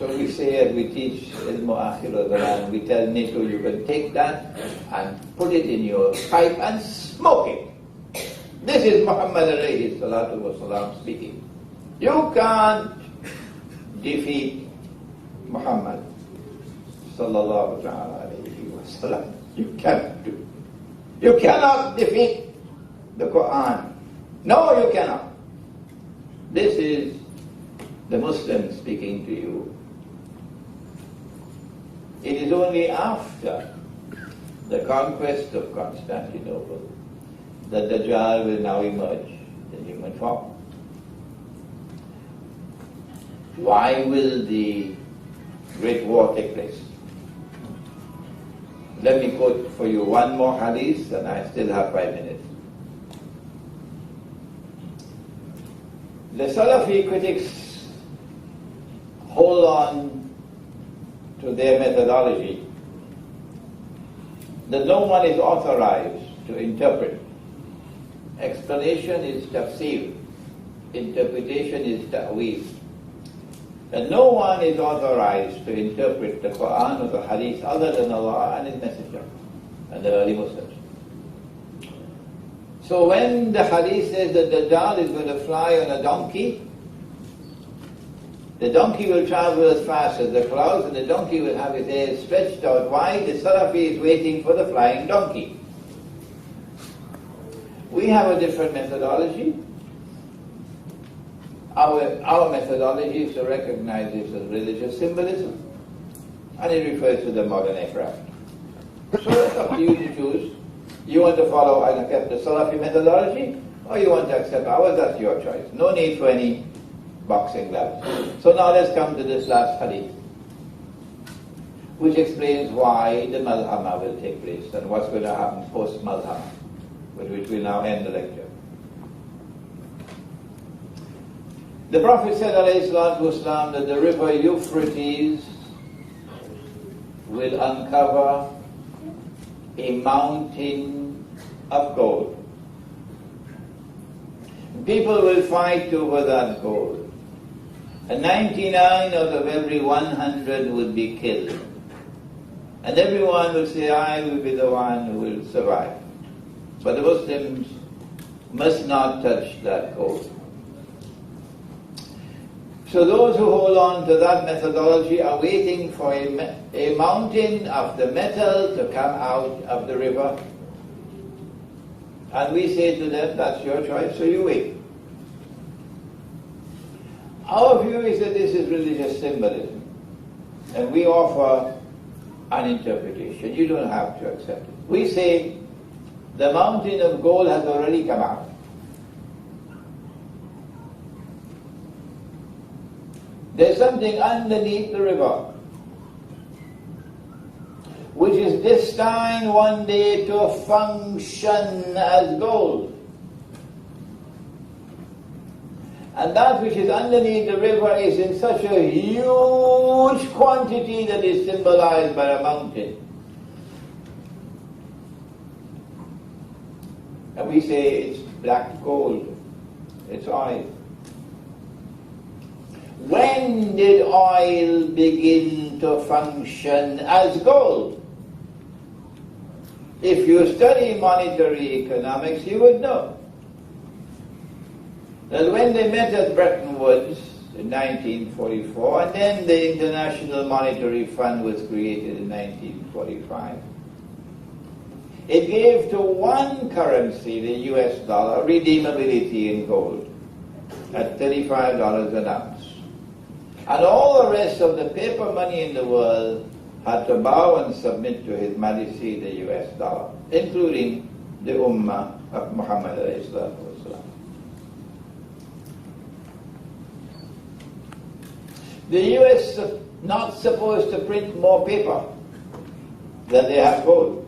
So we say, as we teach Ilmu Akhir al-Zaman, we tell NATO, you can take that and put it in your pipe and smoke it. This is Muhammad alayhi salatu wasalam speaking. You can't defeat Muhammad sallallahu alayhi wasallam. You cannot do. You cannot defeat the Quran. No, you cannot. This is the Muslim speaking to you. It is only after the conquest of Constantinople that Dajjal will now emerge in human form. Why will the Great War take place? Let me quote for you one more hadith, and I still have 5 minutes. The Salafi critics hold on to their methodology that no one is authorized to interpret. Explanation is tafsir, interpretation is ta'weez. And no one is authorized to interpret the Quran or the Hadith other than Allah and His Messenger and the early Muslims. So when the Hadith says that Dajjal is going to fly on a donkey, the donkey will travel as fast as the clouds and the donkey will have its ears stretched out wide. The Salafi is waiting for the flying donkey. We have a different methodology. Our methodology is to recognize this as religious symbolism, and it refers to the modern aircraft. So it's up to you to choose. You want to follow and accept the Salafi methodology, or you want to accept ours, that's your choice. No need for any boxing gloves. So now let's come to this last hadith, which explains why the Malhama will take place and what's going to happen post-Malhama, with which we'll now end the lecture. The Prophet said, alayhi salatu wasalam, that the river Euphrates will uncover a mountain of gold. People will fight over that gold. And 99 out of every 100 would be killed. And everyone will say, I will be the one who will survive. But the Muslims must not touch that gold. So those who hold on to that methodology are waiting for a mountain of the metal to come out of the river. And we say to them, that's your choice, so you wait. Our view is that this is religious symbolism. And we offer an interpretation. You don't have to accept it. We say, the mountain of gold has already come out. There's something underneath the river, which is destined one day to function as gold. And that which is underneath the river is in such a huge quantity that is symbolized by a mountain. And we say it's black gold, it's oil. When did oil begin to function as gold? If you study monetary economics, you would know that when they met at Bretton Woods in 1944, and then the International Monetary Fund was created in 1945, it gave to one currency, the US dollar, redeemability in gold at $35 an ounce. And all the rest of the paper money in the world had to bow and submit to His Majesty the US dollar, including the Ummah of Muhammad alayhi salatu wasalam. The US is not supposed to print more paper than they have gold,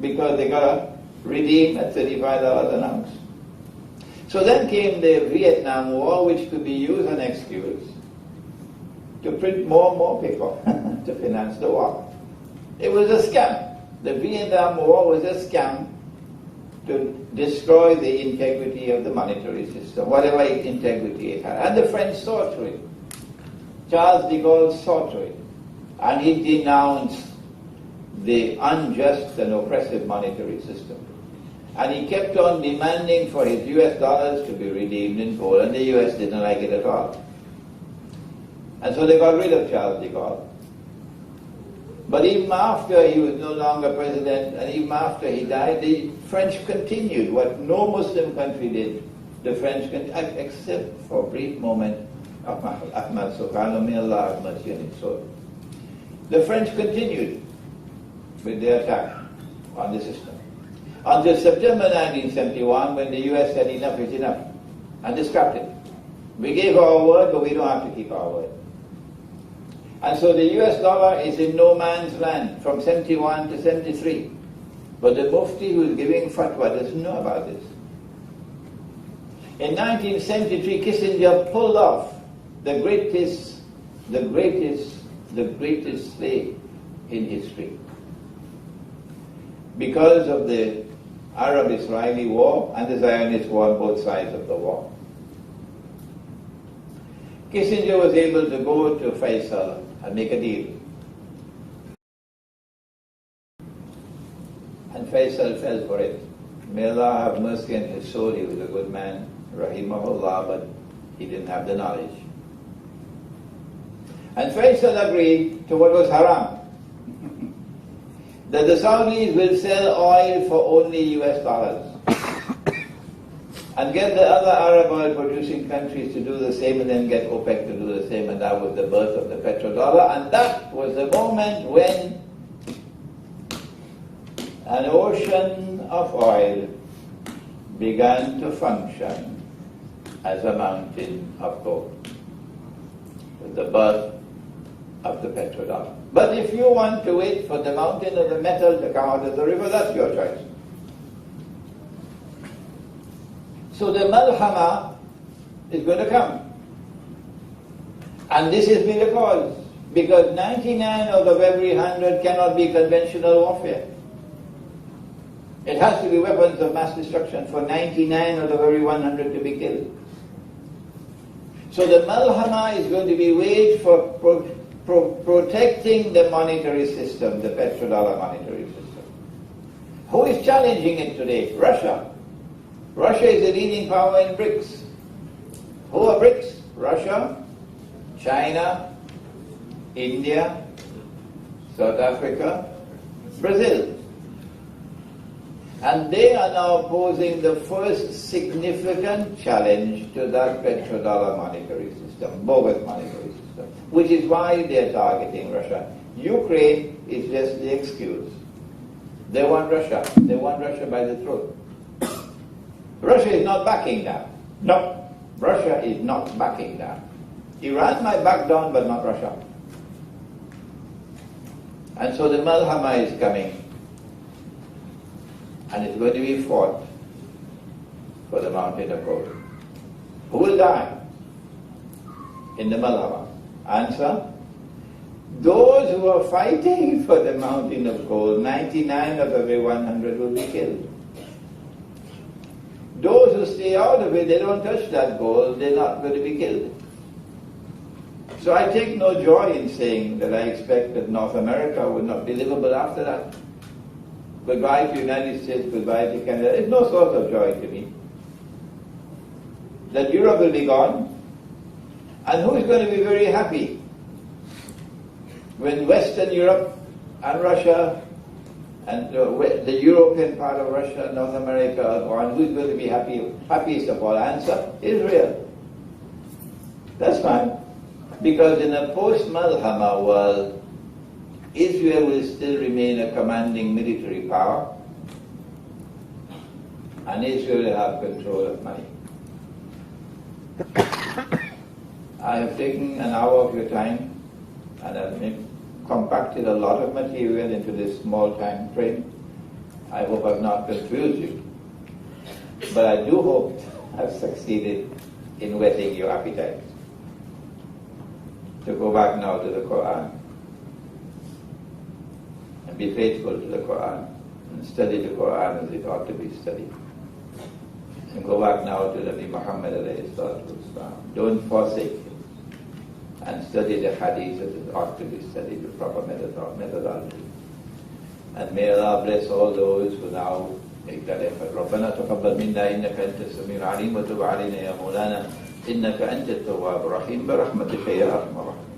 because they got to redeem at $35 an ounce. So then came the Vietnam War, which could be used as an excuse to print more and more paper to finance the war. It was a scam. The Vietnam War was a scam to destroy the integrity of the monetary system, whatever integrity it had. And the French saw through it. Charles de Gaulle saw to it, and he denounced the unjust and oppressive monetary system. And he kept on demanding for his US dollars to be redeemed in gold, and the US didn't like it at all. And so they got rid of Charles de Gaulle. But even after he was no longer president, and even after he died, the French continued what no Muslim country did. The French, except for a brief moment, Ahmad Sukarno, may Allah have mercy on his soul. The French continued with their attack on the system until September 1971, when the US said enough is enough, and they scrapped it. We gave our word, but we don't have to keep our word. And so the US dollar is in no man's land from 71 to 73. But the Mufti who is giving fatwa doesn't know about this. In 1973, Kissinger pulled off the greatest slay in history. Because of the Arab-Israeli war and the Zionist war on both sides of the war. Kissinger was able to go to Faisal and make a deal. And Faisal fell for it. May Allah have mercy on his soul, he was a good man, rahimahullah, but he didn't have the knowledge. And Faisal agreed to what was haram. That the Saudis will sell oil for only US dollars and get the other Arab oil producing countries to do the same, and then get OPEC to do the same, and that was the birth of the petrodollar. And that was the moment when an ocean of oil began to function as a mountain of gold, with the birth of the petrodollar. But if you want to wait for the mountain of the metal to come out of the river, that's your choice. So the malhama is going to come. And this has been the cause, because 99 out of every 100 cannot be conventional warfare. It has to be weapons of mass destruction for 99 out of every 100 to be killed. So the malhama is going to be waged for protecting the monetary system, the petrodollar monetary system. Who is challenging it today? Russia. Russia is the leading power in BRICS. Who are BRICS? Russia, China, India, South Africa, Brazil. And they are now posing the first significant challenge to that petrodollar monetary system, bogus monetary system, which is why they are targeting Russia. Ukraine is just the excuse. They want Russia. They want Russia by the throat. Russia is not backing down. No, Russia is not backing down. Iran might back down, but not Russia. And so the malhama is coming, and it's going to be fought for the mountain of gold. Who will die in the malhama? Answer: those who are fighting for the mountain of gold, 99 of every 100 will be killed. Those who stay out of it, they don't touch that gold, they're not going to be killed. So I take no joy in saying that I expect that North America would not be livable after that. Goodbye to the United States, goodbye to Canada. It's no source of joy to me. That Europe will be gone, and who is going to be very happy when Western Europe and Russia and the European part of Russia and North America are gone? Who is going to be happiest of all? Answer: Israel. That's fine. Because in a post-Malhama world, Israel will still remain a commanding military power, and Israel will have control of money. I have taken an hour of your time, and I've compacted a lot of material into this small time frame. I hope I've not confused you, but I do hope I've succeeded in whetting your appetite. To go back now to the Quran and be faithful to the Quran and study the Quran as it ought to be studied. And go back now to Nabi Muhammad alayhi salatu wasalam. Don't forsake him. and study the hadith as it ought to be studied with proper methodology. And may Allah bless all those who now make that effort. ربنا تقبل منا إنك أنت السميع العليم وتب علينا يا مولانا إنك أنت التواب الرحيم برحمتك يا أرحم الراحمين.